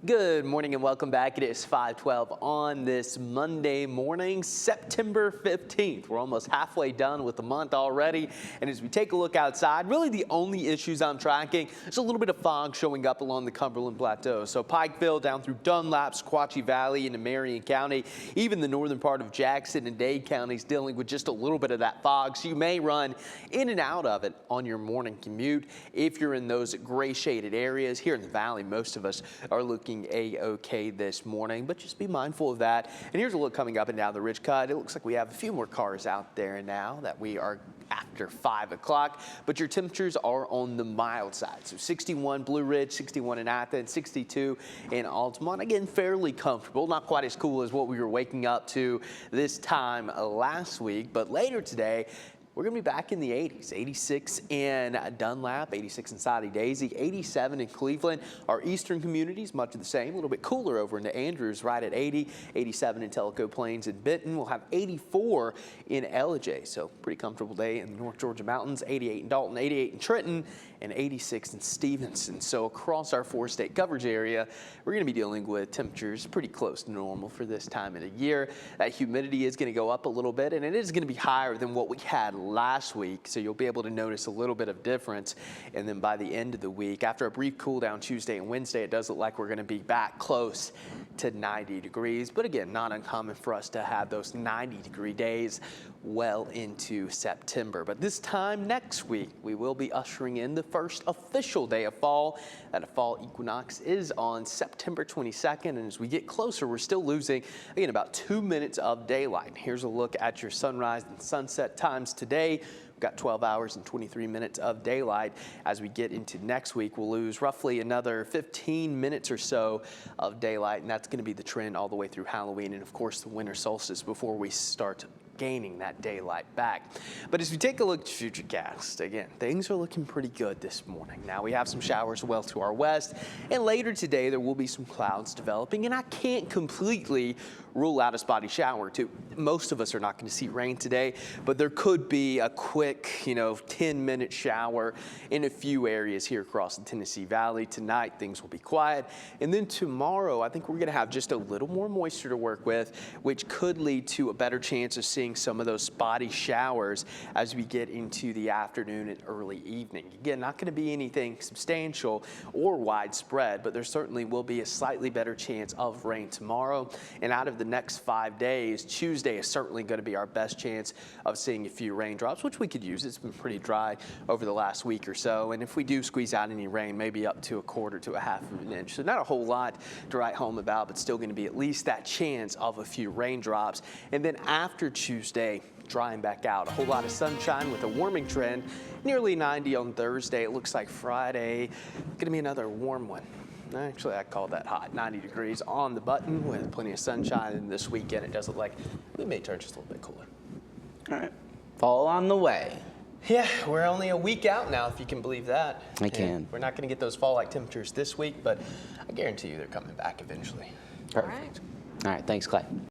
Good morning and welcome back. It is 5:12 on this Monday morning, September 15th. We're almost halfway done with the month already. And as we take a look outside, really the only issues I'm tracking is a little bit of fog showing up along the Cumberland Plateau. So Pikeville down through Dunlap, Sequatchie Valley into Marion County, even the northern part of Jackson and Dade counties dealing with just a little bit of that fog. So you may run in and out of it on your morning commute. If you're in those gray shaded areas here in the valley, most of us are looking a-okay this morning, but just be mindful of that. And here's a look coming up and down the ridge cut. It looks like we have a few more cars out there now that we are after 5 o'clock, but your temperatures are on the mild side. So 61 Blue Ridge, 61 in Athens, 62 in Altamont. Again, fairly comfortable, not quite as cool as what we were waking up to this time last week, but later today, we're going to be back in the 80s, 86 in Dunlap, 86 in Soddy Daisy, 87 in Cleveland. Our eastern communities, much of the same, a little bit cooler over into Andrews, right at 80, 87 in Tellico Plains and Benton. We'll have 84 in Ellijay, so pretty comfortable day in the North Georgia mountains, 88 in Dalton, 88 in Trenton, and 86 in Stevenson. So across our 4-state coverage area, we're going to be dealing with temperatures pretty close to normal for this time of the year. That humidity is going to go up a little bit, and it is going to be higher than what we had last week, so you'll be able to notice a little bit of difference. And then by the end of the week, after a brief cool down Tuesday and Wednesday, it does look like we're going to be back close to 90 degrees. But again, not uncommon for us to have those 90-degree days well into September. But this time next week, we will be ushering in the first official day of fall. That fall equinox is on September 22nd, and as we get closer, we're still losing, again, about 2 minutes of daylight. Here's a look at your sunrise and sunset times today. We've got 12 hours and 23 minutes of daylight. As we get into next week, we'll lose roughly another 15 minutes or so of daylight, and that's going to be the trend all the way through Halloween and, of course, the winter solstice before we start gaining that daylight back. But as we take a look at Futurecast, again, things are looking pretty good this morning. Now we have some showers well to our west, and later today there will be some clouds developing, and I can't completely rule out a spotty shower or two. Most of us are not going to see rain today, but there could be a quick, 10-minute shower in a few areas here across the Tennessee Valley. Tonight things will be quiet, and then tomorrow I think we're going to have just a little more moisture to work with, which could lead to a better chance of seeing some of those spotty showers as we get into the afternoon and early evening. Again, not going to be anything substantial or widespread, but there certainly will be a slightly better chance of rain tomorrow. And out of the next 5 days, Tuesday is certainly going to be our best chance of seeing a few raindrops, which we could use. It's been pretty dry over the last week or so, and if we do squeeze out any rain, maybe up to a quarter to a half of an inch. So not a whole lot to write home about, but still going to be at least that chance of a few raindrops. And then after Tuesday, drying back out. A whole lot of sunshine with a warming trend, nearly 90 on Thursday. It looks like Friday going to be another warm one. Actually, I call that hot. 90 degrees on the button with plenty of sunshine. And this weekend, it does look like we may turn just a little bit cooler. All right. Fall on the way. Yeah, we're only a week out now, if you can believe that. I can. We're not going to get those fall-like temperatures this week, but I guarantee you they're coming back eventually. Perfect. All right. Thanks, Clay.